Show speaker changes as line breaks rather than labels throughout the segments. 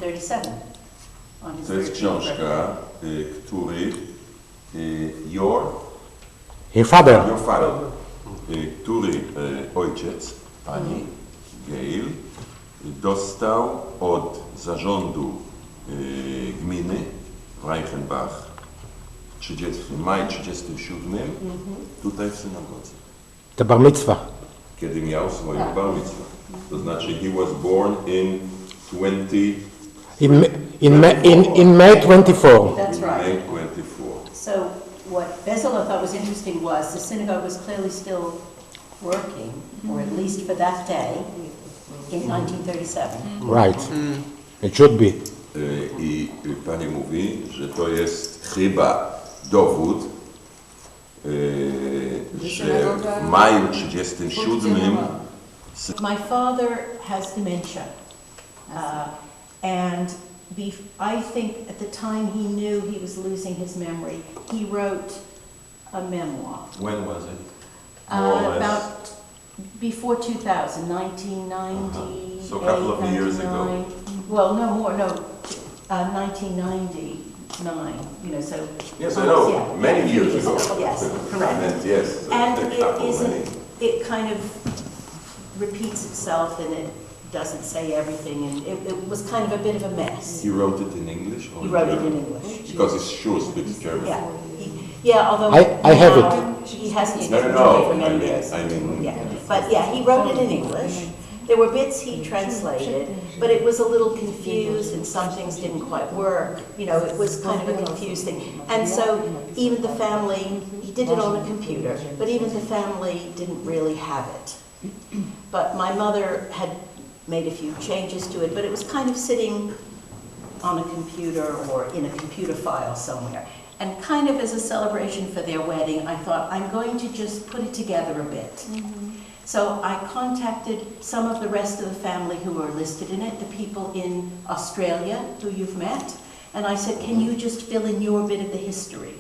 1937.
To jest książka, your
father,
który ojciec, pani Geall, dostał od zarządu gminy w Reichenbach maj 37 tutaj w synagodze.
to Bar Mitzvah.
Kiedy miał swoją Bar Mitzvah. To znaczy he was born in 20...
In May 24.
That's right.
May 24.
So what Bezalel thought was interesting was the synagogue was clearly still working, or at least for that day, in 1937.
Right. It should be.
I pani mówi, że to jest chyba dowód, że w maju 37
My father has dementia, and I think at the time he knew he was losing his memory, he wrote a memoir.
When was it?
About before 2000, 1990.
So a couple of years ago.
Well, no more, 1999, so.
Yes, I know,
yeah,
many years ago.
Yes, correct.
I meant, yes.
And it kind of repeats itself and it doesn't say everything, and it was kind of a bit of a mess.
He wrote it in English? Or
He wrote it in English.
Because he sure speaks German.
Yeah, although
I have it.
He hasn't spoken
No,
German for many
I
years.
mean,
Yeah, but yeah, he wrote it in English. There were bits he translated, but it was a little confused and some things didn't quite work. It was kind of a confused thing. And so even the family, he did it on a computer, but even the family didn't really have it. But my mother had made a few changes to it, but it was kind of sitting on a computer or in a computer file somewhere. And kind of as a celebration for their wedding, I thought, I'm going to just put it together a bit. So I contacted some of the rest of the family who are listed in it, the people in Australia who you've met, and I said, can you just fill in your bit of the history?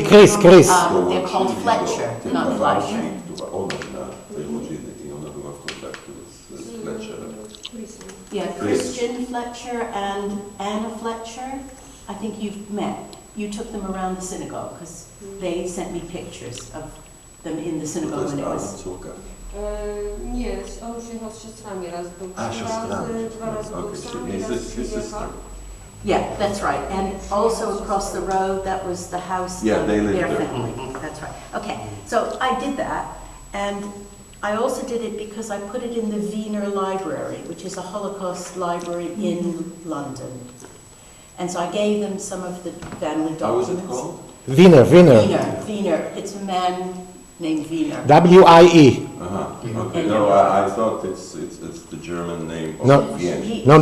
Chris.
They're called Fletcher, not Fleischer. Yeah, Christian Fletcher and Anna Fletcher, I think you've met. You took them around the synagogue because they sent me pictures of them in the synagogue when it was...
Nie, on przyjechał z siostrami, raz był 3 razy, 2 razy był sam, raz przyjechał.
Yeah, that's right. And also across the road, that was the house of their family. That's right. Okay, so I did that, and I also did it because I put it in the Wiener Library, which is a Holocaust library in London. And so I gave them some of the family documents.
How was it called?
Wiener.
Wiener. It's a man named Wiener.
W-I-E.
Okay. No, I thought it's the German name of Vienna.
No.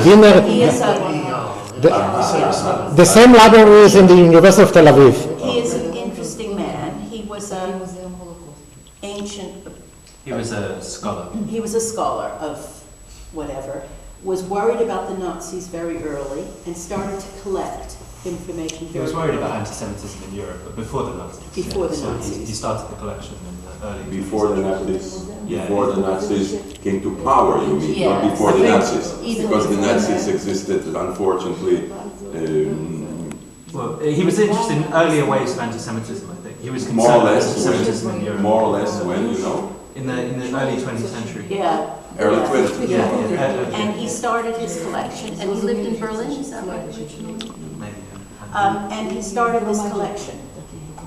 Wiener.
He is
The same library is in the University of Tel Aviv.
He is an interesting man. He was
He was a scholar.
He was a scholar of whatever, was worried about the Nazis very early and started to collect information
He was worried about anti-Semitism in Europe, but before the Nazis.
Before the
so
Nazis.
He started the collection in the early...
Before the Nazis came to power, you mean, not before the Nazis. Because the Nazis existed, unfortunately.
Well, he was interested in earlier waves of anti-Semitism, I think. He was
More
concerned
or
with
less
anti-Semitism in Europe.
More or less when, you know?
In the early 20th century.
Yeah.
Early 20th.
Yeah.
And he started his collection, and he lived in Berlin, is that right?
Maybe.
And he started this collection.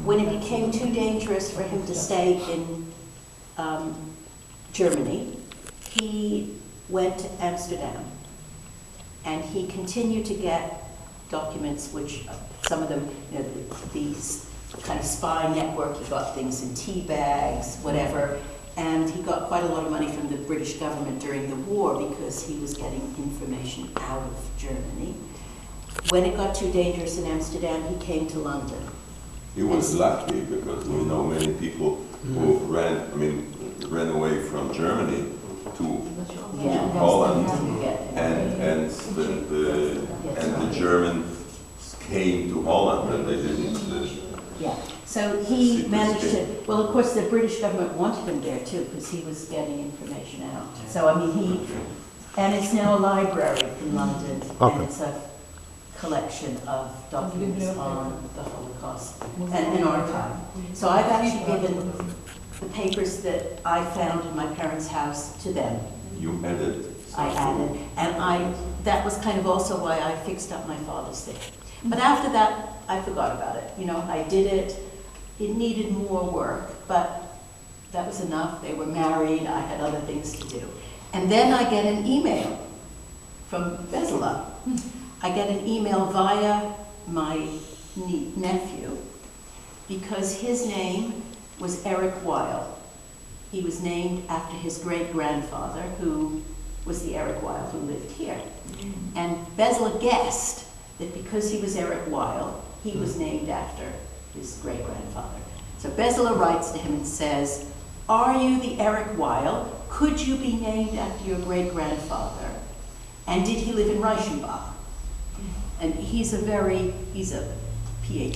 When it became too dangerous for him to stay in Germany, he went to Amsterdam, and he continued to get documents, which some of them, these kind of spy network, he got things in tea bags, whatever, and he got quite a lot of money from the British government during the war because he was getting information out of Germany. When it got too dangerous in Amsterdam, he came to London.
He was lucky because we know many people who ran away from Germany to Holland, and the Germans came to Holland and they didn't.
So he managed to. Well, of course, the British government wanted him there too because he was getting information out. So I mean, And it's now a library in London,
Okay.
and it's a collection of documents on the Holocaust and an archive. So I've actually given the papers that I found in my parents' house to them.
You added.
I added, and that was kind of also why I fixed up my father's thing. But after that, I forgot about it. You know, I did it. It needed more work, but that was enough. They were married. I had other things to do. And then I get an email from Bezalel. I get an email via my nephew because his name was Eric Weil. He was named after his great-grandfather, who was the Eric Weil who lived here. And Bezalel guessed that because he was Eric Weil, he was named after his great-grandfather. So Bezalel writes to him and says, "Are you the Eric Weil? Could you be named after your great-grandfather? And did he live in Reichenbach?" And he's a PhD, he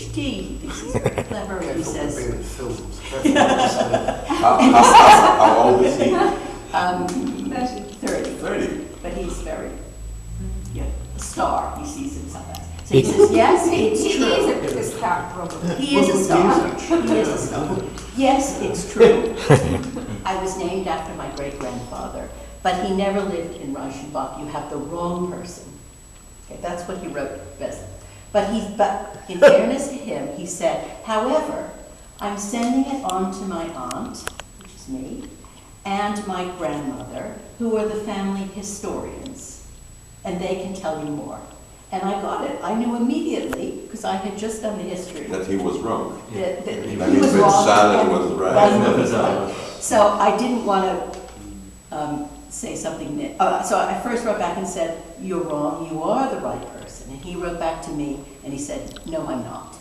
thinks he's very clever, he says.
How old is he?
30.
30.
But he's very, a star, he sees himself as. So he says, yes, it's true.
He is a star, probably.
He is a star. He is a star. Yes, it's true. I was named after my great-grandfather, but he never lived in Reichenbach. You have the wrong person. Okay, that's what he wrote, Bezalel. But in fairness to him, he said, however, I'm sending it on to my aunt, which is me, and my grandmother, who are the family historians, and they can tell you more. And I got it. I knew immediately, because I had just done the history.
That he was wrong.
That
I
he
mean,
was wrong.
Bezalel
and
was right.
Bezalel was right. So I didn't want to say something. So I first wrote back and said, "You're wrong. You are the right person." And he wrote back to me, and he said, "No, I'm not."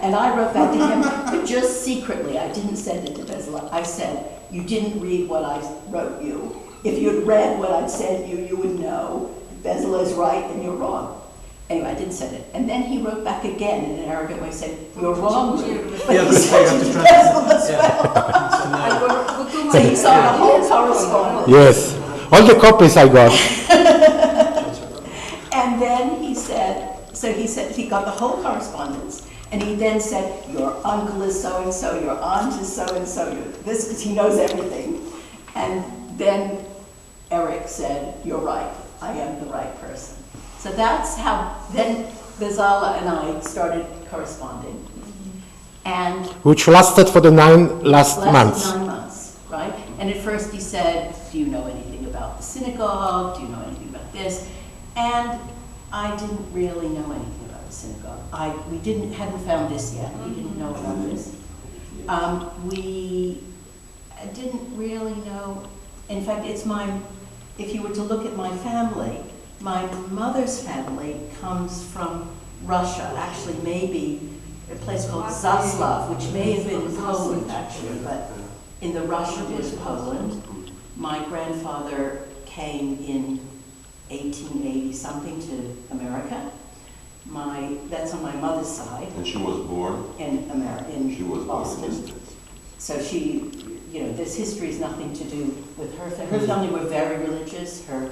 And I wrote back to him, but just secretly. I didn't send it to Bezalel. I said, "You didn't read what I wrote you. If you'd read what I'd sent you, you would know Bezalel is right and you're wrong." Anyway, I didn't send it. And then he wrote back again in an arrogant way, saying, "You're wrong, but he sent it to Bezalel as well." So he saw the whole correspondence.
Yes, all the copies I got.
And then he said, he got the whole correspondence, and he then said, "Your uncle is so-and-so, your aunt is so-and-so, this," because he knows everything. And then Eric said, "You're right, I am the right person." So that's how, then Bezalel and I started corresponding. And
Which lasted for the last months.
9 months, right? And at first he said, "Do you know anything about the synagogue? Do you know anything about this?" And I didn't really know anything about the synagogue. We hadn't found this yet. We didn't know about this. We didn't really know. In fact, if you were to look at my family, my mother's family comes from Russia. Actually, maybe a place called Zaslav, which may have been Poland, actually, but in the Russian was Poland. My grandfather came in 1880-something to America. That's on my mother's side.
And she was born?
In America, in
She was born in
Boston.
the States.
So this history has nothing to do with her family. Her family were very religious. Her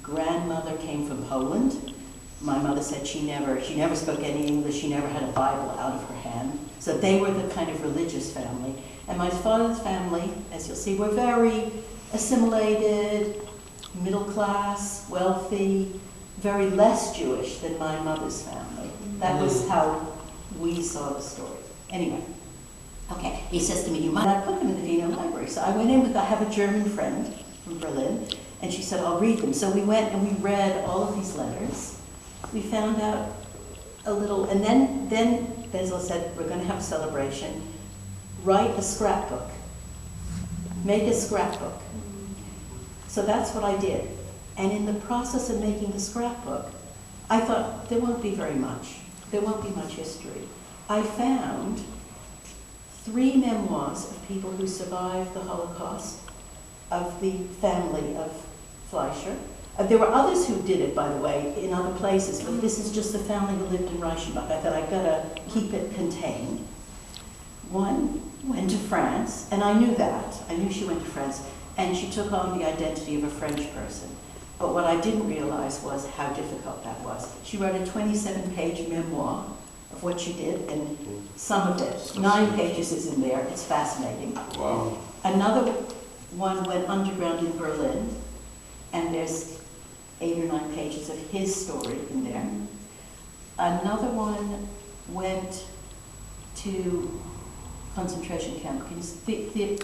grandmother came from Poland. My mother said she never spoke any English. She never had a Bible out of her hand. So they were the kind of religious family. And my father's family, as you'll see, were very assimilated, middle class, wealthy, very less Jewish than my mother's family. That was how we saw the story. Anyway, okay, he says to me, "You might not put them in the Wiener Library." So I went in I have a German friend from Berlin, and she said, "I'll read them." So we went and we read all of these letters. We found out a little, and then Bezalel said, "We're going to have a celebration. Write a scrapbook. Make a scrapbook." So that's what I did. And in the process of making the scrapbook, I thought, there won't be very much. There won't be much history. I found 3 memoirs of people who survived the Holocaust, of the family of Fleischer. There were others who did it, by the way, in other places, but this is just the family who lived in Reichenbach. I thought, I've got to keep it contained. One went to France, and I knew that. I knew she went to France. and she took on the identity of a French person. But what I didn't realize was how difficult that was. She wrote a 27-page memoir of what she did, and some of it, 9 pages is in there. It's fascinating.
Wow.
Another one went underground in Berlin, and there's 8 or 9 pages of his story in there. Another one went to concentration camp.
Theresienstadt.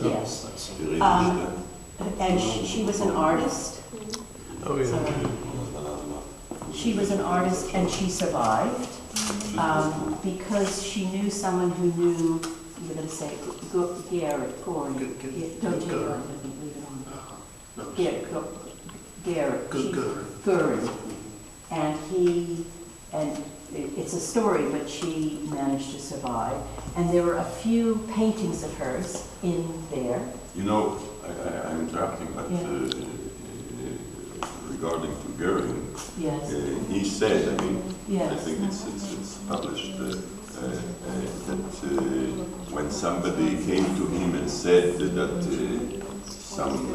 Yes.
Theresienstadt.
And she was an artist.
Oh, yeah.
She was an artist, and she survived because she knew someone who knew, you were going to say, Garrett, Goring. Don't take it on, leave it on. Garrett. Goering. And it's a story, but she managed to survive. And there were a few paintings of hers in there.
You know, I'm interrupting, but regarding to Goering,
Yes.
he said, I mean,
Yes.
I think it's published, that when somebody came to him and said that some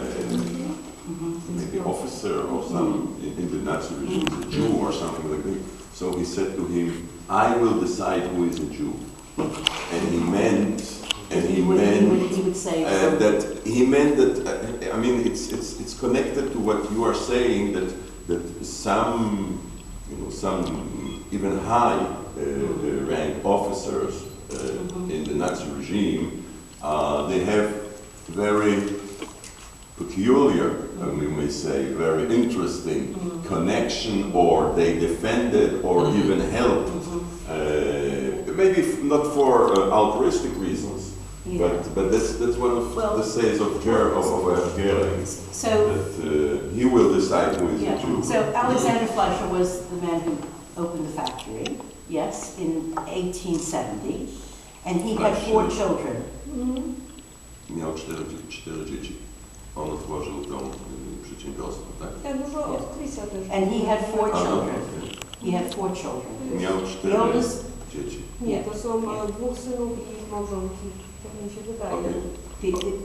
maybe officer or some in the Nazi regime is a Jew or something like that, so he said to him, I will decide who is a Jew. And he meant
He would say
that he meant that I mean it's connected to what you are saying, that some even high rank officers in the Nazi regime, they have very peculiar, we may say, very interesting connection, or they defended or even helped, maybe not for altruistic reasons, but that's one of the sayings of Goering,
So,
that he will decide who is a Jew.
So Alexander Fleischer was the man who opened the factory, yes, in 1870, and he had 4 children.
Miał 4 dzieci. On otworzył to przedsiębiorstwo, tak?
Ja dużo od Chrisa też.
And he had 4 children. He had 4 children.
Miał 4
The oldest,
dzieci.
Nie, to są 2 synów i małżonki. Tak mi się wydaje.
Okay.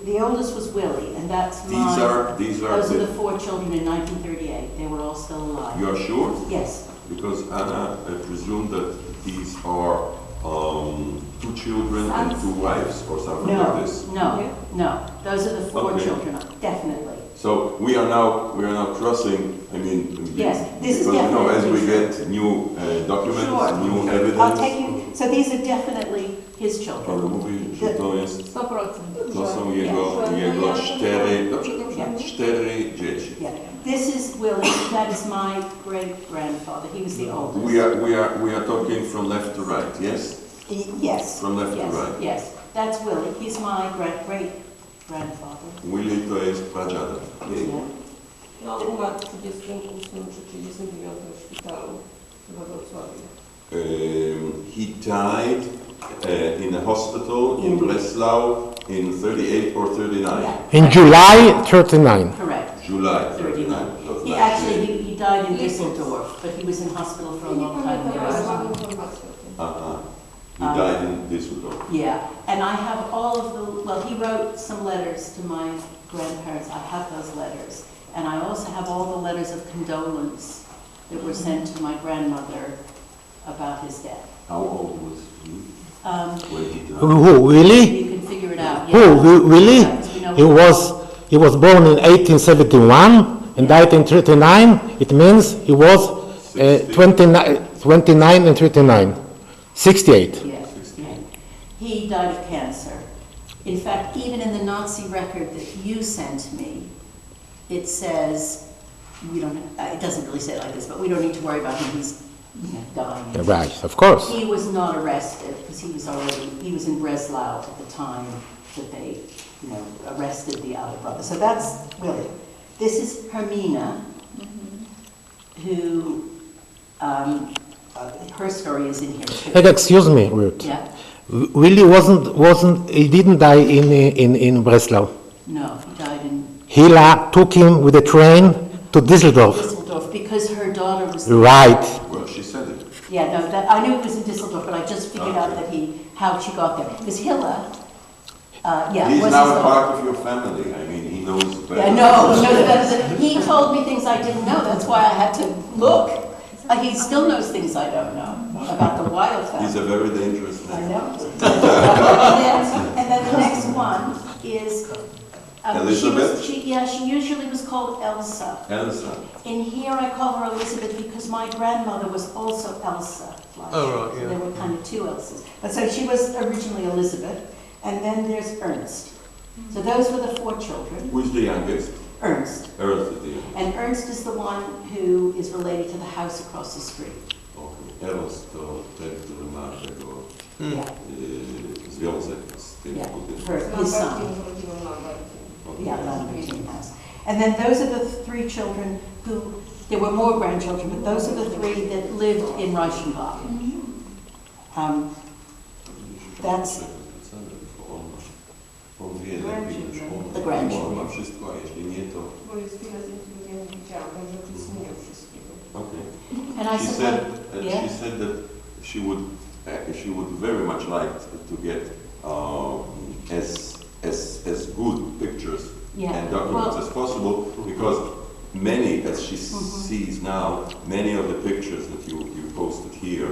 the oldest was Willie, and that's
These
mine.
are
Those are the 4 children in 1938. They were all still alive.
You are sure?
Yes.
Because Anna, I presume that these are 2 children and 2 wives or something like this.
No. Those are the 4
Okay.
children, definitely.
So we are now crossing. I mean,
Yes, this is
because as we
definitely
get new documents,
Sure.
new
I'll
evidence.
take you. So these are definitely his
Ale
children.
mówi, że to jest,
100%.
to są jego 4, dobrze, 4 dzieci.
Yeah. This is Willie. That is my great grandfather. He was the oldest.
We are talking from left to right, yes?
Yes.
From left to
Yes.
right.
Yes. That's Willie. He's my great grandfather.
Willy to jest pradziadek.
No, umarł w 38 czy 39 w szpitalu we Wrocławiu.
He died in a hospital in Breslau in 38 or 39.
Yeah.
In July 39.
Correct.
July 39.
39. He actually he died in Düsseldorf, but he was in hospital for a
Nie
long time
pamiętam,
there
ale
as
mam
well.
informację o tym.
He died in Düsseldorf.
Yeah, and I have all of the, well, he wrote some letters to my grandparents. I have those letters. And I also have all the letters of condolence that were sent to my grandmother about his death.
How old was he when he died?
Who, Willie?
You can figure it out.
Who, Willie?
Yes, we know
He was born in 1871 and died in 39. It means he was 29 and 39. 68.
Yes, yeah. He died of cancer. In fact, even in the Nazi record that you sent me, it says, it doesn't really say it like this, but we don't need to worry about him, he's dying.
Right, of course.
He was not arrested because he was in Breslau at the time that they, arrested the other brother. So that's Willie. This is Hermina, who, her story is in here too.
Excuse me, Ruth.
Yeah?
Willie he didn't die in Breslau.
No, he died in
Hila took him with a train to Düsseldorf.
Düsseldorf because her daughter was
Right.
Well, she said it.
Yeah, no, that, I knew it was in Düsseldorf, but I just figured out that how she got there. Because Hilla, yeah,
He's
was
now
his
a
own.
part of your family. I mean, he knows better.
Yeah, no, he told me things I didn't know. That's why I had to look. He still knows things I don't know about the Wild family.
He's a very dangerous
I
man.
know. and then the next one is
Elizabeth?
She usually was called Elsa.
Elsa.
In here, I call her Elizabeth because my grandmother was also Elsa. Fleischer.
Oh, right,
So
yeah.
there were kind of two Elsas. But so she was originally Elizabeth, and then there's Ernst. So those were the 4 children.
Who is the youngest?
Ernst.
Ernst is the youngest.
And Ernst is the one who is related to the house across the street.
Okay. Ernst to ten, który ma tego
Yeah.
związek z tym
Yeah.
budynkiem.
His son.
Lambertin z rodziną Lambertin.
Yeah, Lambertin house. And then those are the 3 children who, there were more grandchildren, but those are the 3 that lived in Reichenbach. That's The grandchildren.
Ma wszystko, a jeśli nie, to...
Bo jest wiele z nich, których ja nie widziałam, także oczywiście nie miał wszystkiego.
Okay.
And I
She
said,
said,
yeah.
she said that she would very much like to get as good pictures
Yeah.
and documents
Well-
as possible, because many, as she
Mm-hmm.
sees now, many of the pictures that you posted here,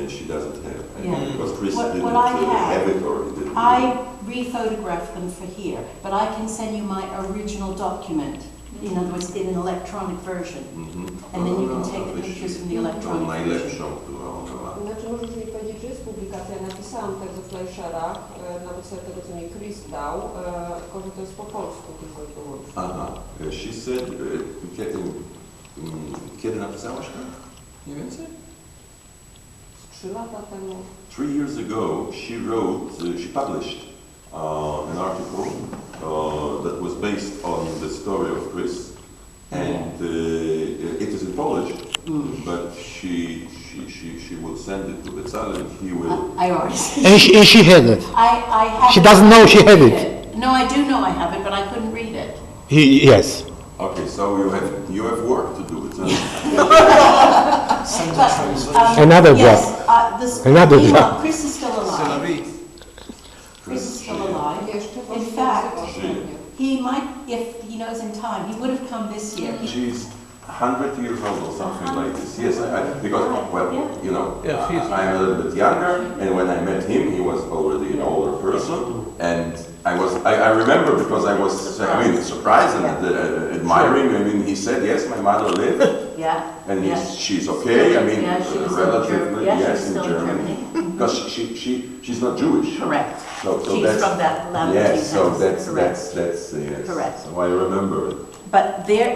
she doesn't have. And
Yeah.
because Chris
What
didn't
I have,
have it or he didn't.
I re-photographed them for here, but I can send you my original document, in other words, in an electronic version.
Mhm.
And then you can take the pictures from the electronic
Tą
version.
najlepszą, którą ona ma.
Znaczy, możesz mi powiedzieć, że jest publikacja. Ja napisałam tekst o Fleischerach na podstawie tego, co mi Chris dał, tylko że to jest po polsku tylko i wyłącznie.
Aha. She said, kiedy napisałaś to? Mniej więcej?
3 lata temu.
3 years ago, she wrote, she published an article that was based on the story of Chris, and it is in Polish, but she will send it to Bezalel, and he will.
I already.
And she had it.
I have
She
it,
doesn't
but I
know she
couldn't
had
read
it.
No, I do know I have it, but I couldn't read it.
Yes.
Okay, so you have work to do.
But,
Another
yes,
job. Another job.
Chris is still alive. Chris is still alive.
Jeszcze
In fact,
Żyje.
he might, if he knows in time, he would have come this year.
She's 100 years old or something like this. Yes, because, well, you know,
Yeah, she's-
I'm a little bit younger, and when I met him, he was already an older person, and I remember because I was, surprised and admiring. I mean, he said, yes, my mother lived,
Yeah.
and
yeah.
she's okay. I mean,
Yeah, she was in
relatively,
Yeah,
yes,
she's
in
still
Germany. Because she's not Jewish.
Correct.
So
She's
that's,
from that Lambertin
yes, so
house.
that's,
Correct.
yes.
Correct.
So I remember it.
But there,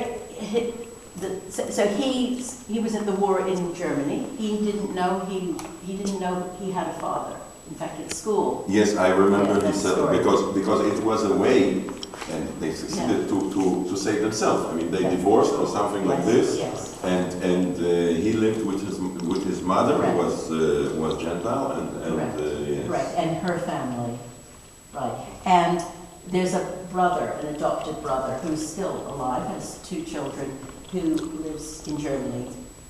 so he was at the war in Germany. He didn't know he had a father. In fact, at school.
Yes, I remember
Yeah,
he
that
said,
story.
because it was a way, and they succeeded to save themselves. I mean, they
Yes.
divorced or something like this,
Yes.
and he lived with his mother,
Correct.
who was Gentile, and
Correct.
yes.
Right, and her family. Right. And there's a brother, an adopted brother, who's still alive, has 2 children, who lives in Germany.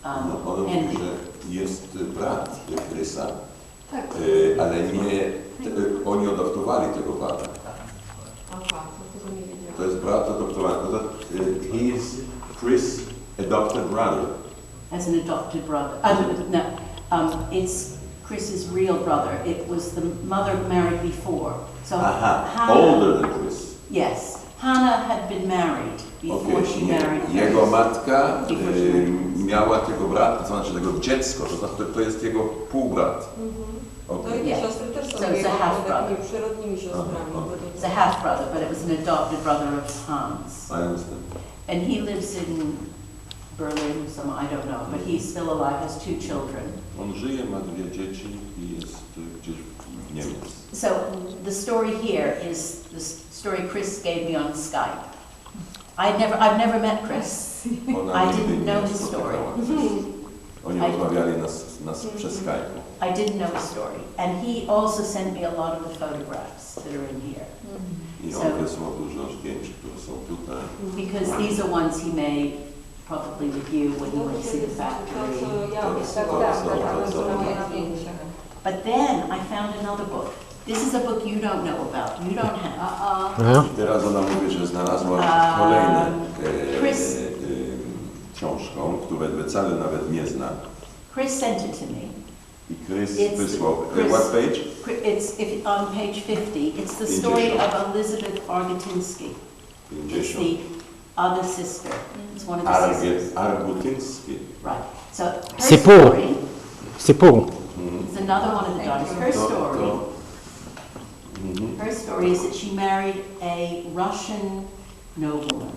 On mówi,
And
że jest brat Chrisa,
Tak.
ale nie, oni adoptowali tego brata.
Aha, to tego nie wiedziałam.
To jest brat adoptowany. He is Chris' adopted brother.
as an adopted brother. No, it's Chris's real brother. It was the mother married before. So
Aha,
Hannah,
older than Chris.
Yes, Hannah had been married before she married Chris.
Jego matka
Before she married.
miała tego brata, to znaczy tego dziecko, to znaczy to jest jego półbrat.
No
Okay.
i
Yeah.
siostry też są
So it's a
jego
half-brother.
takimi przyrodnimi siostrami.
Aha,
It's a half brother, but it was an adopted brother of Hans.
I understand.
And he lives in Berlin, I don't know, but he's still alive, has 2 children.
On żyje, ma 2 dzieci i jest gdzieś w Niemczech.
So the story here is the story Chris gave me on Skype. I've never met Chris.
Ona
I
nigdy
didn't
nie
know his
spotykała
story.
Chris. Oni rozmawiali nas przez Skype.
I didn't know his story. And he also sent me a lot of the photographs that are in here.
I
So-
on wysłał dużo zdjęć, które są tutaj.
Because these are ones he made probably with you when you went to see the factory. But then I found another book. This is a book you don't know about. You don't have.
No?
I teraz ona mówi, że znalazła kolejne książką, które Bezalel nawet nie zna.
Chris sent it to me.
I Chris wysłał. What page?
It's on page 50. It's the story of Elizabeth Argutinski. It's the other sister. It's one of the sisters.
Argutinski.
Right. So her
Sipur.
story
Sipur.
is another one of the daughters. Her story is that she married a Russian nobleman,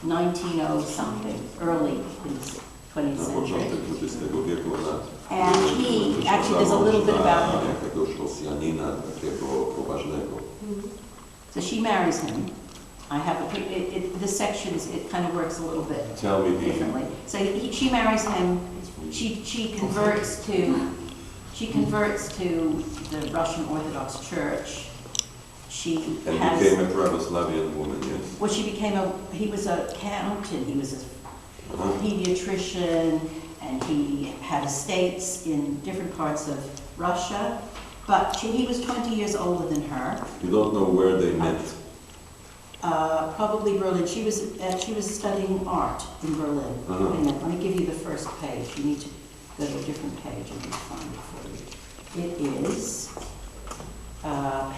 1900-something, early in the 20th
Na
century.
początek XX wieku ona
And he, actually there's a little bit about him.
jakiegoś Rosjanina, takiego poważnego.
So she marries him. I have the sections, it kind of works a little bit
Tell me
differently. So she marries him, she converts to the Russian Orthodox Church. She
And
has,
became a Pravislavian woman, yes?
well, he was an accountant, he was a pediatrician, and he had estates in different parts of Russia, but he was 20 years older than her.
You don't know where they met?
Probably Berlin. She was studying art in Berlin. Wait a minute, let me give you the first page. You need to go to a different page and find it for you. It is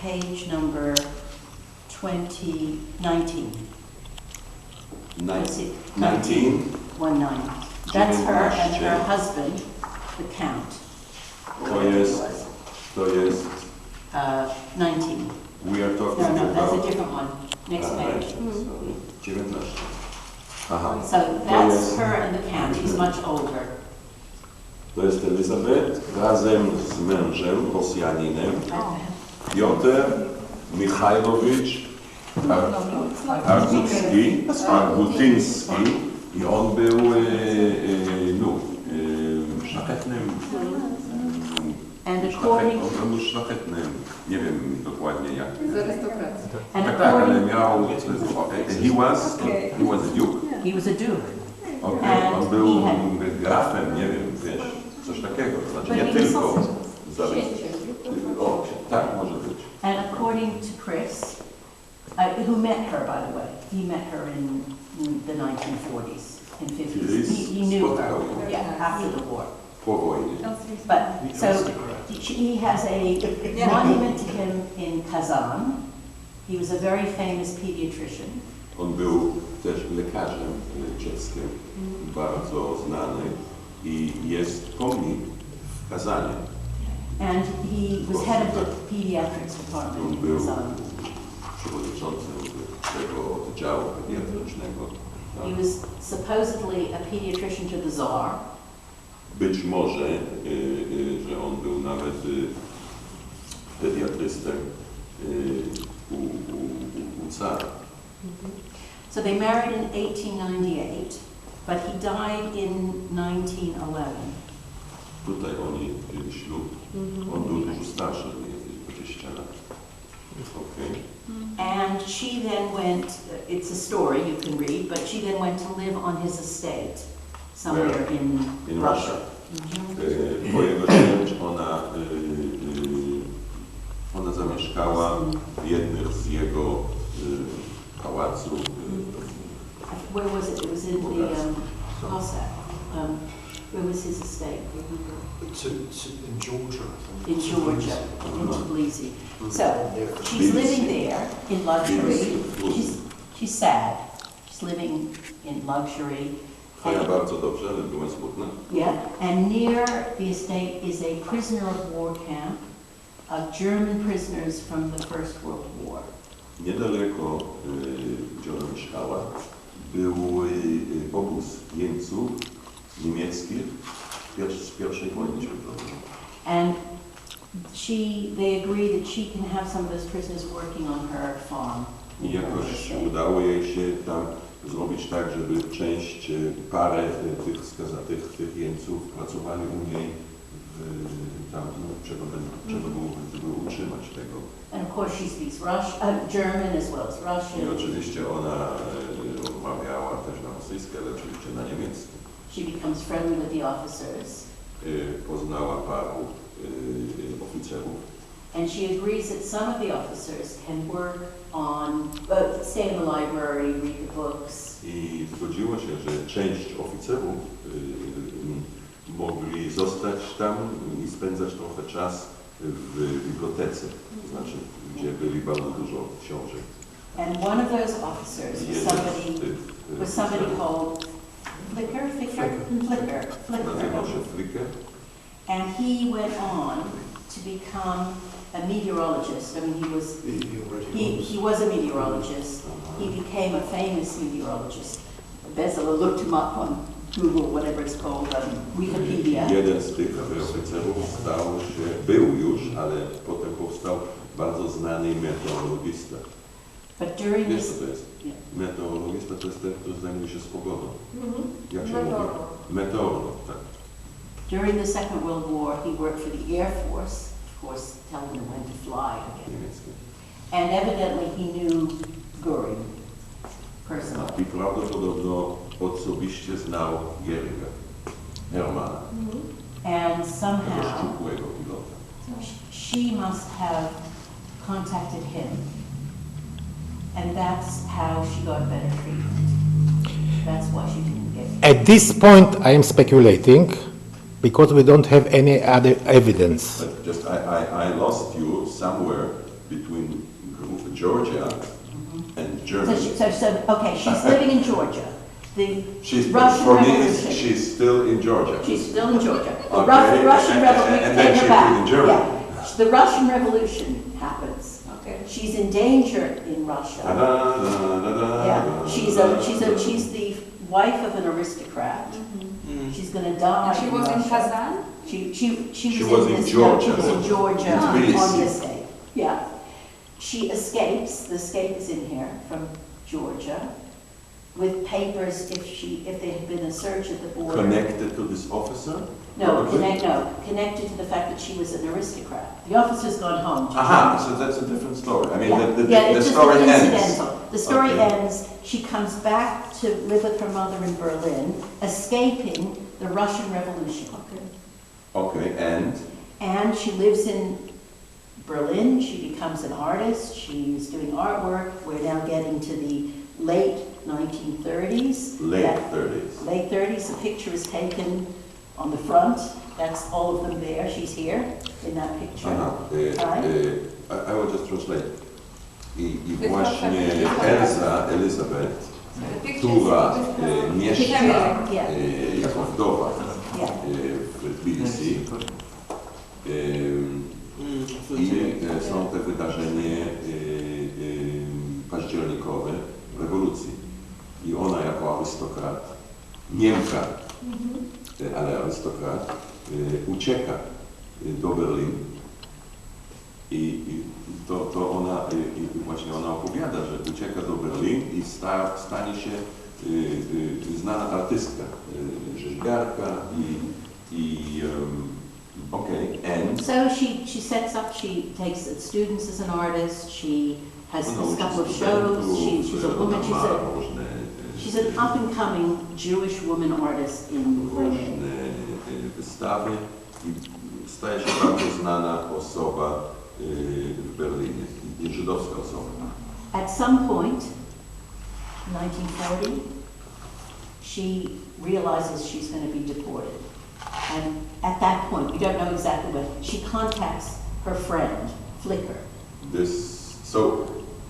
page number 19.
19?
19. That's her and her husband, the Count.
To jest
19.
We are talking
No, that's a
about...
different one. Next page.
Sorry. 19. Aha.
So that's her and the Count. He's much older.
To jest Elizabeth razem z mężem, Rosjaninem, Piotr Michajlowicz Argutyński i on był szlachetnym, on był szlachetnym, nie wiem dokładnie jak.
Z arystokracji.
Tak, ale miał, he was a duke.
He was a duke.
Okay. On był grafem, nie wiem, wiesz, coś takiego, to znaczy nie tylko tak może być.
And according to Chris, who met her, by the way, he met her in the 1940s and 50s. He knew her, yeah, after the war.
Po wojnie.
But so he has a monument to him in Kazan. He was a very famous pediatrician.
On był też lekarzem czeskim, bardzo znany i jest pomnik w Kazanie.
And he was head of the pediatrics department
On
in
był
Kazan.
przewodniczącym tego oddziału pediatrycznego.
He was supposedly a pediatrician to the Tsar.
Być może, że on był nawet pediatrystą u cara.
So they married in 1898, but he died in 1911.
Tutaj oni wzięli ślub. On był dużo starszy, jakieś 20 lat. Okay.
And she then went, it's a story you can read, but she then went to live on his estate somewhere in Russia.
Po jego śmierci ona zamieszkała w jednym z jego pałaców.
Where was it? It was in the Cossack. Where was his estate?
In Georgia.
In Georgia, in Tbilisi. So she's living there in luxury. She's sad. She's living in luxury.
A ja bardzo dobrze, ale byłem smutna.
Yeah, and near the estate is a prisoner of war camp of German prisoners from the First World War.
Niedaleko, gdzie ona mieszkała, był obóz jeńców niemieckich z pierwszej wojny światowej.
And they agree that she can have some of those prisoners working on her farm.
I jakoś udało jej się tam zrobić tak, żeby parę tych jeńców pracowali u niej tam, trzeba było utrzymać tego.
And of course she speaks German as well as Russian.
I oczywiście ona rozmawiała też na rosyjski, ale oczywiście na niemiecki.
She becomes friendly with the officers.
Poznała paru oficerów.
And she agrees that some of the officers can work on, stay in the library, read the books.
I zgodziło się, że część oficerów mogli zostać tam i spędzać trochę czas w bibliotece, to znaczy, gdzie byli bardzo dużo książek.
And one of those officers was somebody called Flicker.
Nazywał się Flicker.
And he went on to become a meteorologist. I mean, he was a meteorologist. He became a famous meteorologist. Bezalel looked him up on Google, whatever it's called, Wikipedia.
Jeden z tych oficerów był już, ale potem powstał bardzo znany meteorologista.
But during
Wiesz,
this,
co to jest? Meteorologista to jest ten, który zajmuje się z pogodą. Jak się
Meteorolog.
mówi? Meteorolog, tak.
during the Second World War, he worked for the Air Force, of course, telling them when to fly again.
Niemiecki.
And evidently he knew Göring personally.
I prawdopodobno osobiście znał Geringa, Hermana,
And
tego
somehow
szczupłego pilota.
she must have contacted him. And that's how she got better treatment. That's why she didn't get
At this point, I am speculating because we don't have any other evidence.
But just I lost you somewhere between Georgia and Germany.
Okay, she's living in Georgia. The
She's,
Russian
for me,
Revolution.
she's still in Georgia.
She's still in Georgia. The
Okay,
Russian
and
Revolution
then
came
she
her
put
back.
in Germany.
Yeah. The Russian Revolution happens.
Okay.
She's in danger in Russia. Yeah. She's the wife of an aristocrat. She's going to die.
She
in
was in
Russia.
Kazan?
She
was in
this-
Georgia.
She was in Georgia
In
on
Tbilisi.
the estate. Yeah. She escapes. The escape is in here from Georgia with papers if there had been a search at the border.
Connected to this officer?
No,
Probably.
connected to the fact that she was an aristocrat. The officer's gone home. to
Aha,
Germany.
so that's a different story. I mean,
Yeah,
the
it's just
story ends.
incidental. The story
Okay.
ends, she comes back to live with her mother in Berlin, escaping the Russian Revolution.
Okay, and?
And she lives in Berlin, she becomes an artist, she's doing artwork. We're now getting to the late 1930s.
Late 30s.
Late 30s, the picture is taken on the front. That's all of them there. She's here in that picture.
Aha,
Right?
I will just translate. I właśnie Elizabeth, która mieszka jako wdowa w Tbilisi i są te wydarzenia październikowe rewolucji. I ona jako arystokrat, Niemka, ale arystokrat, ucieka do Berlin. I to ona, właśnie ona opowiada, że ucieka do Berlin i stanie się znana artystka, rzeźbiarka okay, and
So she sets up, she takes students as an artist, she has a couple of shows, she's a woman, she's an up-and-coming Jewish woman artist in Berlin.
Wystawy i staje się bardzo znana osoba w Berlinie, żydowska osoba.
At some point, 1940, she realizes she's going to be deported. And at that point, we don't know exactly when, she contacts her friend, Flicker.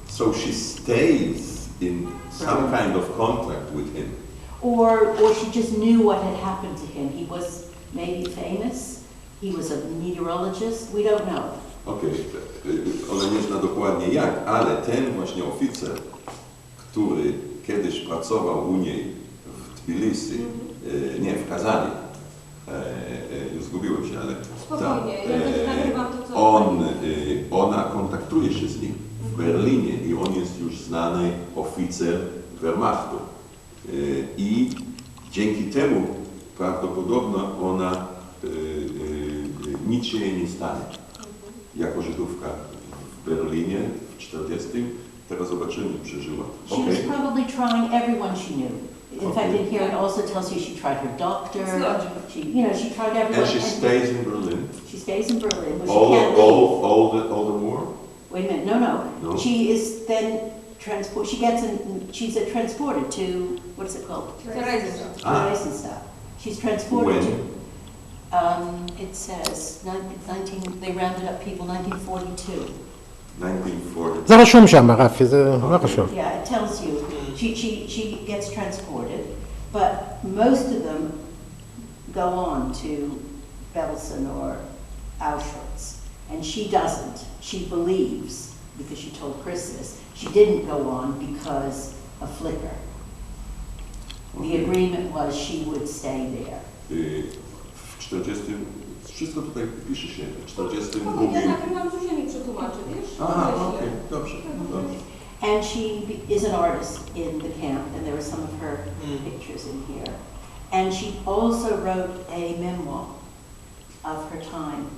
So she stays in some kind of contact with him.
Or she just knew what had happened to him. He was maybe famous, he was a meteorologist, we don't know.
Okej, ona nie zna dokładnie jak, ale ten właśnie oficer, który kiedyś pracował u niej w Tbilisi, nie, w Kazanie, już zgubiłem się, ale
Spokojnie, ja też nagrywam to, co...
ona kontaktuje się z nim w Berlinie i on jest już znany oficer Wehrmachtu. I dzięki temu prawdopodobno ona, nic się jej nie stanie. Jako Żydówka w Berlinie w 40, teraz zobaczymy, przeżyła.
She was probably trying everyone she knew. In fact, in here it also tells you she tried her doctor. She tried everyone.
And she stays in Berlin.
She stays in Berlin, but she
All
can't leave.
all the war?
Wait a minute, no.
No?
She is then she's transported to, what is it called? Theresienstadt. She's transported to, it says, they rounded up people, 1942.
1940.
זה רשום שם, רפי, זה לא רשום.
Yeah, it tells you. She gets transported, but most of them go on to Belsen or Auschwitz, and she doesn't. She believes, because she told Chris this, she didn't go on because of Flicker. The agreement was she would stay there.
W 40, wszystko tutaj pisze się, w 42.
Najpierw nam Zuzia mi przetłumaczy, wiesz?
Aha, okej, dobrze.
And she is an artist in the camp, and there are some of her pictures in here. And she also wrote a memoir of her time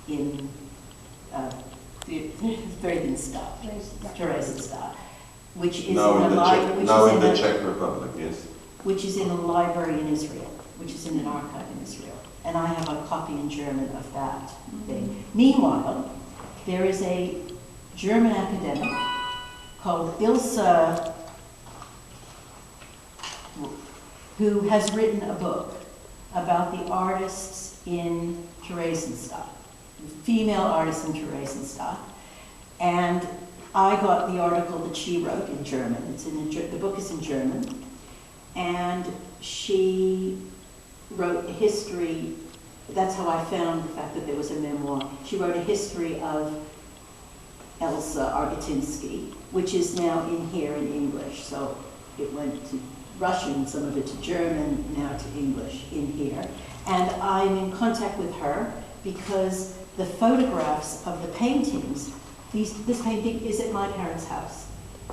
in Theresienstadt, which is
in the Czech Republic, yes.
Which is in a library in Israel, which is in an archive in Israel. And I have a copy in German of that thing. Meanwhile, there is a German academic called Ilse, who has written a book about the artists in Theresienstadt, female artists in Theresienstadt. And I got the article that she wrote in German. The book is in German. And she wrote a history. That's how I found the fact that there was a memoir. She wrote a history of Elsa Argutinsky, which is now in here in English. So it went to Russian, some of it to German, now to English in here. And I'm in contact with her because the photographs of the paintings, this painting is at my parents' house.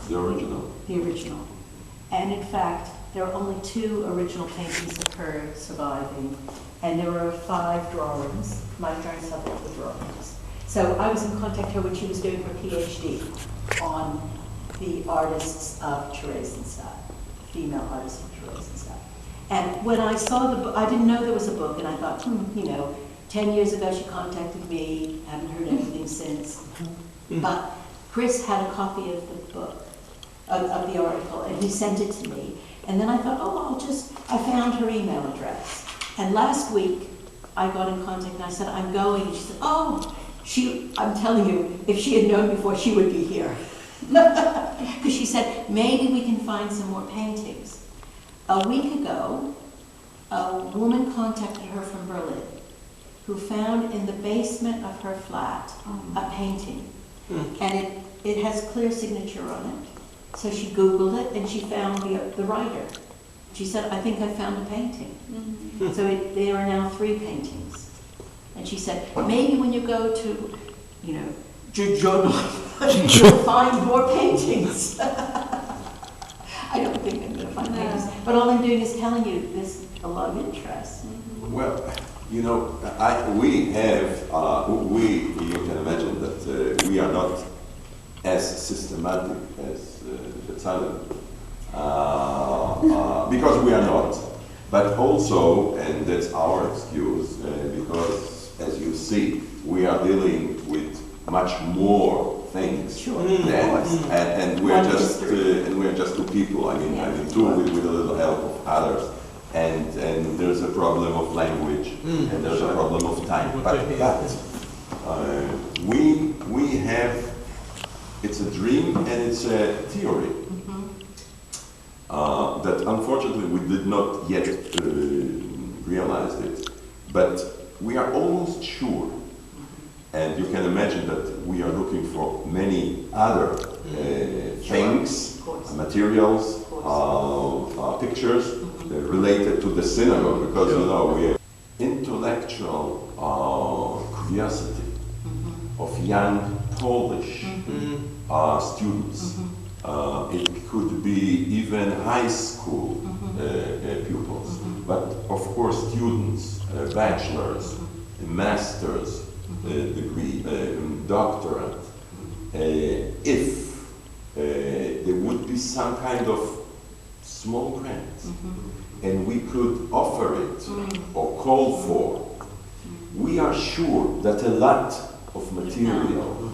The original.
The original. And in fact, there are only 2 original paintings of her surviving, and there were 5 drawings. My parents have all the drawings. So I was in contact with her when she was doing her PhD on the artists of Theresienstadt, female artists of Theresienstadt. And when I saw the book, I didn't know there was a book, and I thought, 10 years ago she contacted me, haven't heard anything since. But Chris had a copy of the book, of the article, and he sent it to me. And then I thought, I found her email address. And last week, I got in contact and I said, I'm going. And she said, I'm telling you, if she had known before, she would be here. Because she said, maybe we can find some more paintings. A week ago, a woman contacted her from Berlin who found in the basement of her flat a painting. And it has clear signature on it. So she Googled it and she found the writer. She said, I think I found a painting. So there are now 3 paintings. And she said, maybe when you go to, Dzierżoniów, you'll find more paintings. I don't think I'm going to find paintings. But all I'm doing is telling you there's a lot of interest.
Well, you can imagine that we are not as systematic as Bezalel, because we are not. But also, and that's our excuse, because as you see, we are dealing with much more things.
Sure.
And we're just 2 people. I mean 2 with a little help of others. And there's a problem of language, and there's a problem of time. But we have, it's a dream and it's a theory that unfortunately we did not yet realize it. But we are almost sure, and you can imagine that we are looking for many other things, materials, pictures related to the synagogue, because we have intellectual curiosity of young Polish students. It could be even high school pupils, but of course students, bachelors, master's degree, doctorate. If there would be some kind of small grants, and we could offer it or call for, we are sure that a lot of material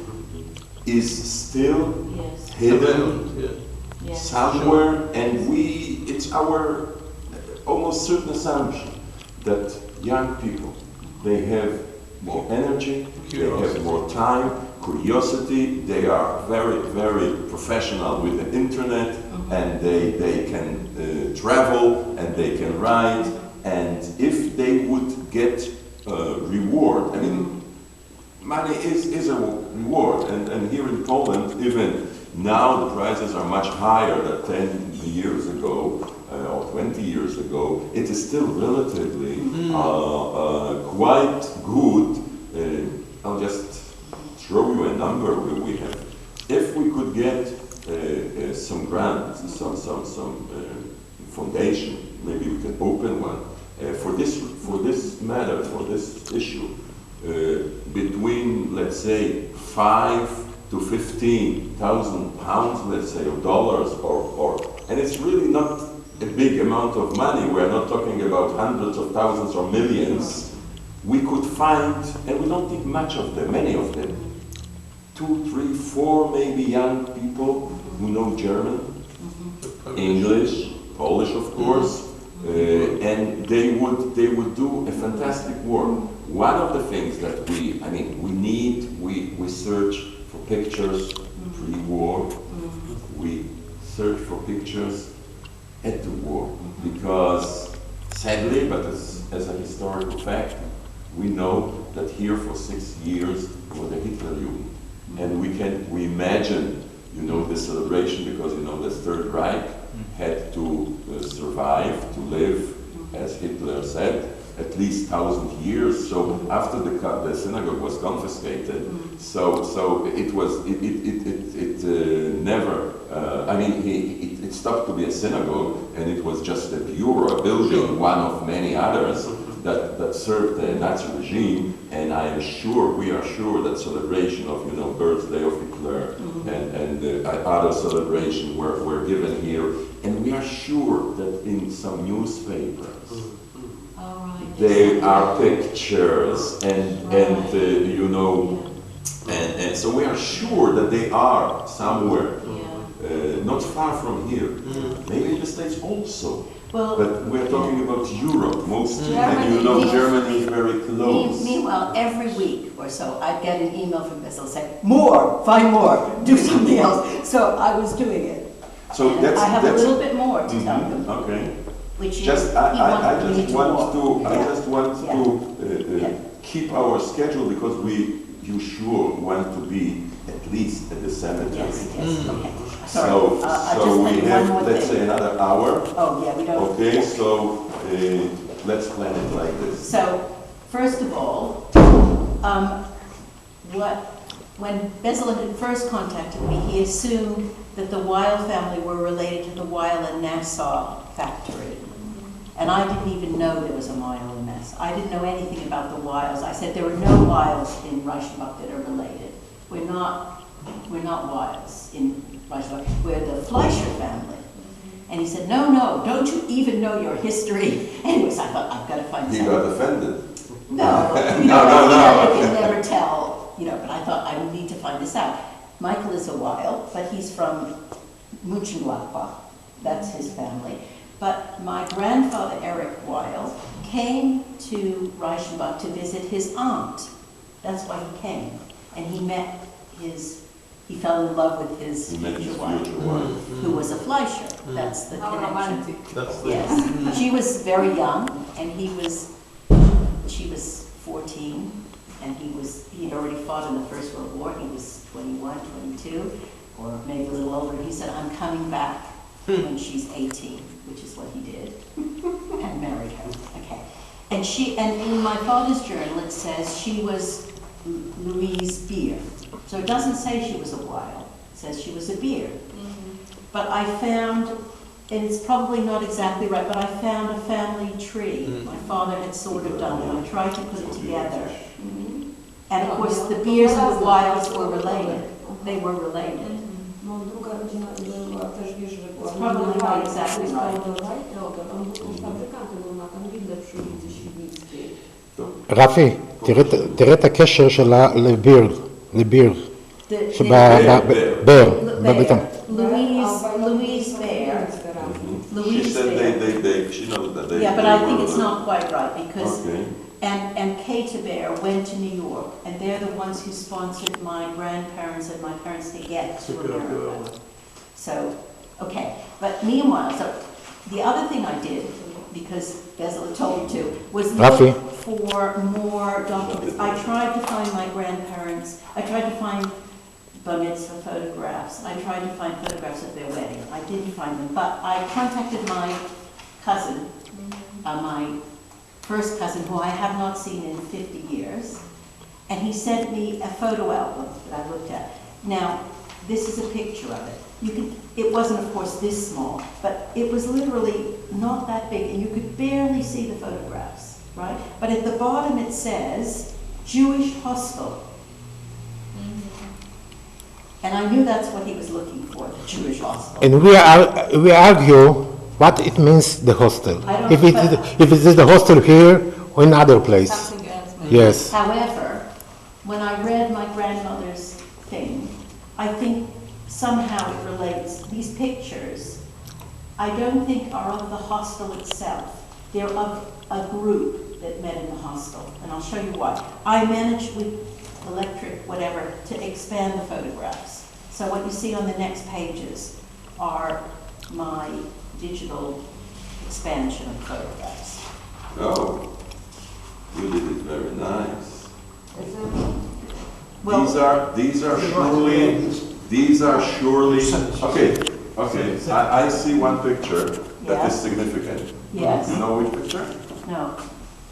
is still
Yes.
hidden
Yes.
somewhere, and it's our almost certain assumption that young people, they have more energy, they have more time, curiosity, they are very, very professional with the internet, and they can travel, and they can write, and if they would get reward, I mean, money is a reward, and here in Poland, even now the prices are much higher than 10 years ago, or 20 years ago. It is still relatively quite good. I'll just throw you a number we have. If we could get some grants, some foundation, maybe we can open one for this matter, for this issue, between, let's say, 5 to 15,000 pounds, let's say, or dollars, and it's really not a big amount of money. We're not talking about hundreds of thousands or millions. We could find, and we don't need much of them, many of them, 2, 3, 4 maybe young people who know German, English, Polish of course, and they would do a fantastic work. One of the things that we search for pictures pre-war, we search for pictures at the war, because sadly, but as a historical fact, we know that here for 6 years was the Hitlerjugend, and we imagine, the celebration, because the Third Reich had to survive, to live, as Hitler said, at least 1,000 years. So after the synagogue was confiscated, so it never. It stopped to be a synagogue, and it was just a bureau, a building, one of many others that served the Nazi regime. And we are sure that celebration of birthday of Hitler and other celebration were given here, and we are sure that in some newspapers. There are pictures, and so we are sure that they are somewhere, not far from here. Maybe in the States also.
Well,
but we're talking about Europe mostly,
Germany,
and Germany is very close.
Meanwhile, every week or so, I'd get an email from Bezalel saying, more, find more, do something else. So I was doing it.
So
and I have a little bit more to tell you.
Okay.
Which
I just want to
Yeah.
keep our schedule, because you sure want to be at least at the cemetery.
Yes. Okay.
So we have, let's say, another hour.
Oh, yeah, we don't.
Okay, so let's plan it like this.
So, first of all, when Bezalel had first contacted me, he assumed that the Weil family were related to the Weil and Nassau factory. And I didn't even know there was a Weil in Nassau. I didn't know anything about the Weils. I said there were no Weils in Reichenbach that are related. We're not Weils in Reichenbach. We're the Fleischer family. And he said, no, don't you even know your history? Anyways, I thought, I've got to find something.
He got offended.
No. You can never tell, but I thought I need to find this out. Michael is a Weil, but he's from Mönchengladbach. That's his family. But my grandfather, Eric Weil, came to Reichenbach to visit his aunt. That's why he came. And he fell in love with his future wife, who was a Fleischer. That's the connection. Yes. She was very young, and she was 14, and he'd already fought in the First World War. He was 21, 22, or maybe a little older. He said, I'm coming back when she's 18, which is what he did, and married her. Okay. And in my father's journal, it says she was Louise Beer. So it doesn't say she was a Weil. It says she was a Beer. But I found, and it's probably not exactly right, but I found a family tree. My father had sort of done it. I tried to put it together. And of course, the Beers and the Weils were related. They were related.
No, druga rodzina była też, wiesz, że była
It's probably not exactly right.
On był fabrykantem, on ma tam willę przy ulicy Świdnickiej.
רפי, תראה את הקשר שלה לביר, בר, בביתם.
Louise Bear.
She
Louise
said
Bear.
she knows that they.
Yeah, but I think it's not quite right because,
Okay.
and Kate Bear went to New York and they're the ones who sponsored my grandparents and my parents to get to America. So, okay, but meanwhile, so the other thing I did, because Bezalel told me to, was
Rafi.
look for more documents. I tried to find my grandparents, I tried to find Bar Mitzvah photographs, I tried to find photographs of their wedding. I didn't find them, but I contacted my cousin, my first cousin, who I have not seen in 50 years, and he sent me a photo album that I looked at. Now, this is a picture of it. It wasn't, of course, this small, but it was literally not that big, and you could barely see the photographs, right? But at the bottom it says, Jewish hostel. And I knew that's what he was looking for, the Jewish hostel.
And we argue what it means, the hostel.
I don't-
If it is the hostel here or in other place.
Something else, maybe.
Yes.
However, when I read my grandmother's thing, I think somehow it relates. These pictures, I don't think are of the hostel itself. They're of a group that met in the hostel, and I'll show you why. I managed with electric whatever to expand the photographs. So what you see on the next pages are my digital expansion of photographs.
Oh, you did it very nice.
Well,
These are surely, okay, I see one picture that
Yeah.
is significant.
Yes.
You know which picture?
no,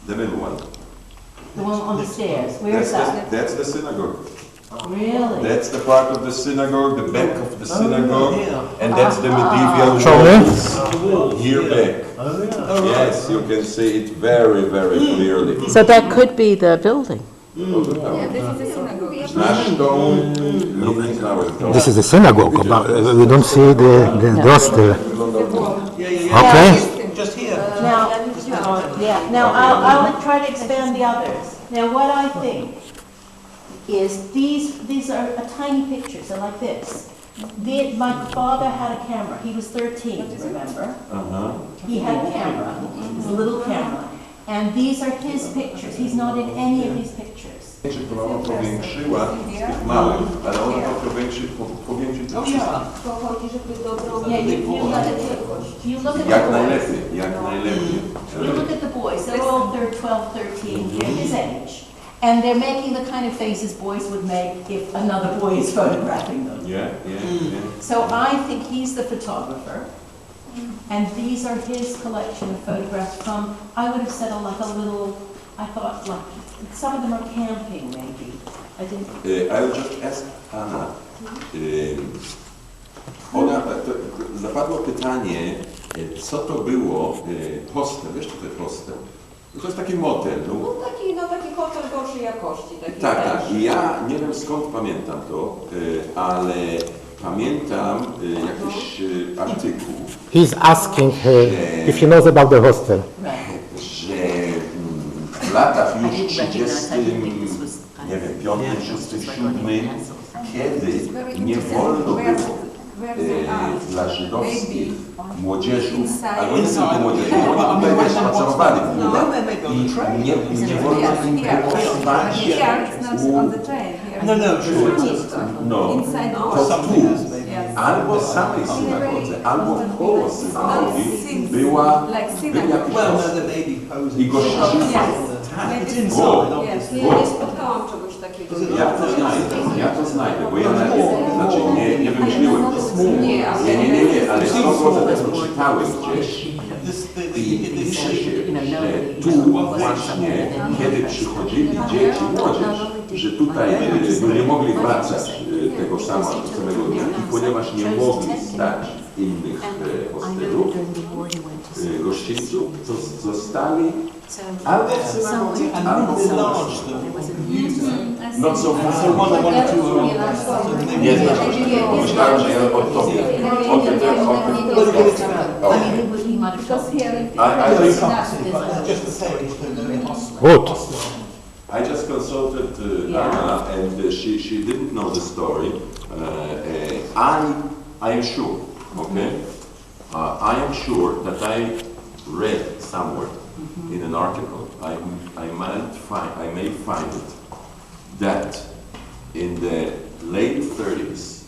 The middle one.
the one on the stairs. Where is that?
That's the synagogue.
Really?
That's the part of the synagogue, the back of the synagogue, and that's the medieval
Show me.
walls here back. Yes, you can see it very, very clearly.
So that could be the building.
This is a synagogue, but we don't see the hostel. Okay?
Just here.
Now I'll try to expand the others. Now what I think is these are tiny pictures, they're like this. My father had a camera, he was 13, remember? He had a camera, it was a little camera. And these are his pictures, he's not in any of these pictures.
Która ona powiększyła z tych małych, ale ona to powiększyć to wszystko.
To chodzi, żeby dobrą...
Yeah, you look at
Jak
the boys.
najlepiej, jak najlepiej.
You look at the boys, they're all 12, 13, they're his age. And they're making the kind of faces boys would make if another boy is photographing them.
Yeah.
So I think he's the photographer, and these are his collection of photographs from, I would have said like a little, I thought like, some of them are camping maybe. I didn't.
I'll just ask Anna. Zapadło pytanie, co to było hostel, wiesz co to jest hostel? To jest taki motel.
Taki hotel gorszej jakości. Taki
Tak. I ja nie wiem skąd pamiętam to, ale pamiętam jakiś artykuł,
He's asking her if she knows about the hostel.
że w latach już 30, nie wiem, 5, 6, 7, kiedy nie wolno było dla żydowskich młodzieży, albo nie tylko młodzieży, oni tutaj też pracowali w ogóle i nie wolno im było spać to tu, albo w samej synagodze, albo koło synagogi był jakiś hostel i gościli.
Nie spotkałam czegoś takiego.
Ja to znajdę, bo ja nie wymyśliłem. Nie, ale 100% tego czytałem gdzieś i pisze się, że tu właśnie, kiedy przychodzili dzieci i młodzież, że tutaj nie mogli wracać tego samego dnia i ponieważ nie mogli stać innych hostelów, gościńców, to zostali albo w synagodze, albo w kościele. Not so far.
So one or two are on.
Yes, myślałem, że ja od tobie.
Just the same.
Good.
I just consulted Anna, and she didn't know the story. I am sure, okay? I am sure that I read somewhere in an article. I may find it that in the late 30s,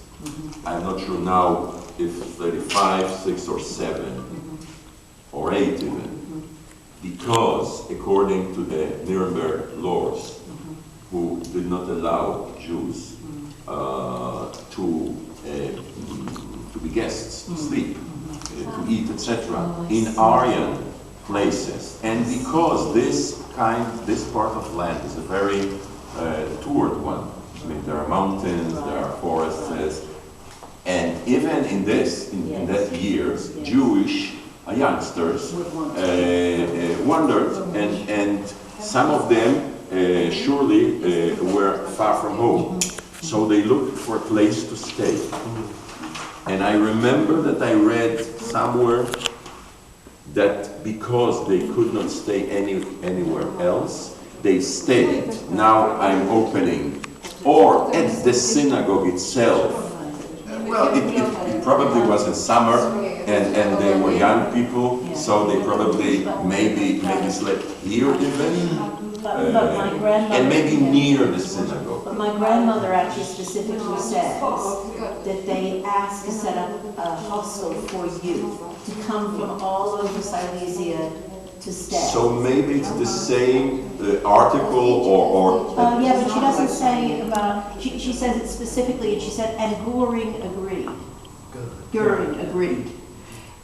I'm not sure now if 35, 6 or 7 or 8 even, because according to the Nuremberg laws, who did not allow Jews to be guests, to sleep, to eat, etc., in Aryan places, and because this part of land is a very toured one. I mean, there are mountains, there are forests, and even in that years, Jewish youngsters wandered, and some of them surely were far from home. So they looked for a place to stay. And I remember that I read somewhere that because they could not stay anywhere else, they stayed. Now I'm opening, or at the synagogue itself. Well, it probably was in summer, and they were young people, so they probably maybe slept here even, and maybe near the synagogue.
But my grandmother actually specifically says that they asked to set up a hostel for youth to come from all over Silesia to stay.
So maybe it's the same article or
yeah, but she doesn't say about, she says it specifically, and she said, and Göring agreed. Göring agreed.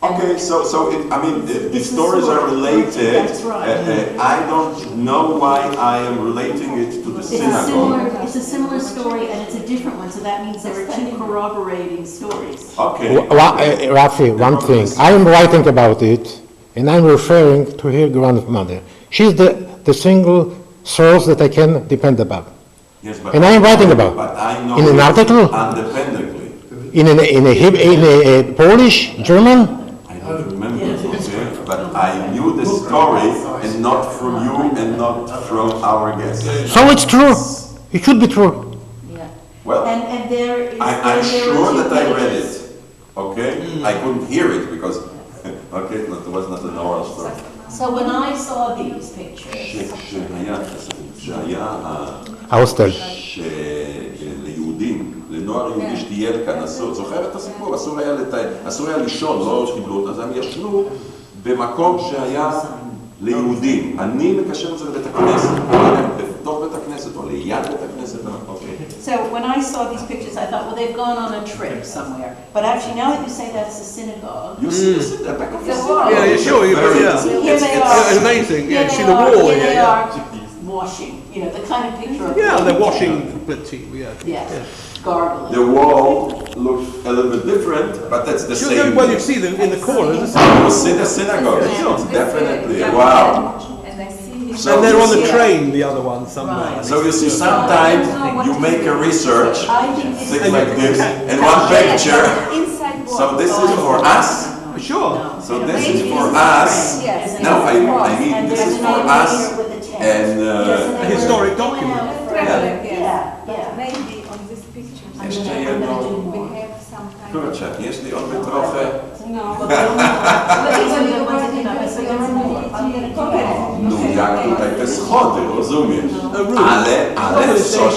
Okay, so the stories are related.
That's right.
I don't know why I am relating it to the synagogue.
It's a similar story, and it's a different one, so that means there are two corroborating stories.
Okay.
Rafi, one thing. I am writing about it, and I'm referring to her grandmother. She's the single source that I can depend upon.
Yes, but
And I am writing about.
But I know
in an article,
independently.
in a Polish, German.
I don't remember, okay, but I knew the story, and not from you, and not from our guests.
So it's true. It should be true.
Yeah.
Well,
And there is.
I'm sure that I read it. Okay, I couldn't hear it because okay, it was not an oral story.
So when I saw these pictures,
Hostel.
שליהודים, לנוער יהודי שטייל כאן, זוכר את הסיפור? אסור היה לישון, לא קיבלו אותם, אז הם ישנו במקום שהיה ליהודים. אני מקשר את זה לבית הכנסת, בתוך בית הכנסת, או ליד בית הכנסת.
so when I saw these pictures, I thought, well, they've gone on a trip somewhere. But actually, now that you say that's a synagogue,
You see this in the back of the
Yeah, yeah, sure. Yeah.
here they are.
It's amazing. Yeah, see the
Here
wall.
they
Yeah,
are washing. You know, the kind of picture of.
yeah. They're washing, but
Yes, gargling.
The wall looks a little bit different, but that's the
Sure,
same.
well, you see them in the corner.
You see the synagogue, it's definitely, wow. So
And they're
you
on the
see-
train, the other one, somewhere.
Right.
So you see, sometimes you make a research,
I think this
things
is
like this, and one picture. So this is for us.
Sure.
So this is for us. No, I mean, this is for us. And
A historic document.
Maybe on this picture.
jeszcze jedno.
We have some kind of...
Kurczę, jeśli on by trochę... No jak tutaj te schody, rozumiesz? Ale coś...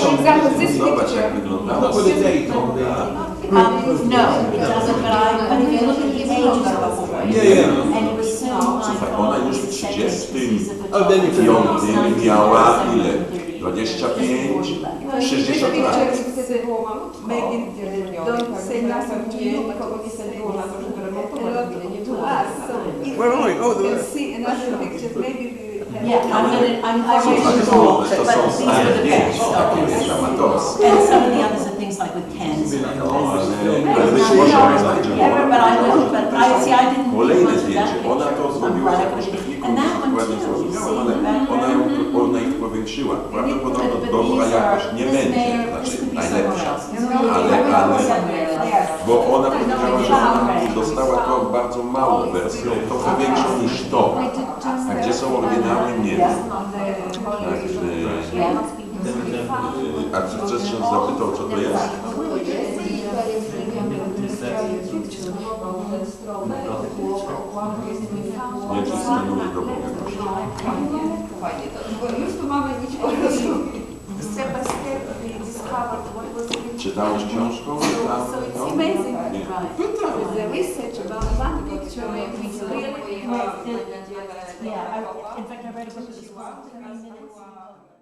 Zobacz jak wyglądało.
Not with a date on the...
No, it doesn't, but if you look at the ages of the place,
Yeah.
and it was so my
Słuchaj, ona już w 35 miała ile? 25, 60 lat.
Wtedy było malutko. Don't say nothing to you, nikogo nie było na to, żeby remontować, nie było.
Where are you? Oh,
We'll
the...
see another picture, maybe we will have...
Yeah, I
To
will
są,
but these are the best.
takie wiesz, amatorskie.
And some of the others that things like with pens.
Ale wyszło,
But I see, I didn't
kolejne
think much of
zdjęcie,
that
ona to zrobiła z
umbrella,
jakąś
but
techniką,
and that one
dokładnie
too, you
zrozumiała,
see
ale
in the background.
ona ich powiększyła. Prawdopodobnie
But
dobra
these are-
jakość nie
this
będzie,
mayor,
znaczy
this could be
najlepsza.
somewhere else.
Bo ona powiedziała, że ona dostała to bardzo małą wersję, trochę większą niż to. A gdzie są oryginały, nie wiem. A czy ktoś się zapytał, co to jest? Nie, czy skanuje go
Już tu mamy nic po prostu. Step by step we discovered what was written.
Czytałeś książkę?
So it's amazing,
Nie.
the research about one picture is really amazing.
Yeah, in fact, I read a book that was 3 minutes.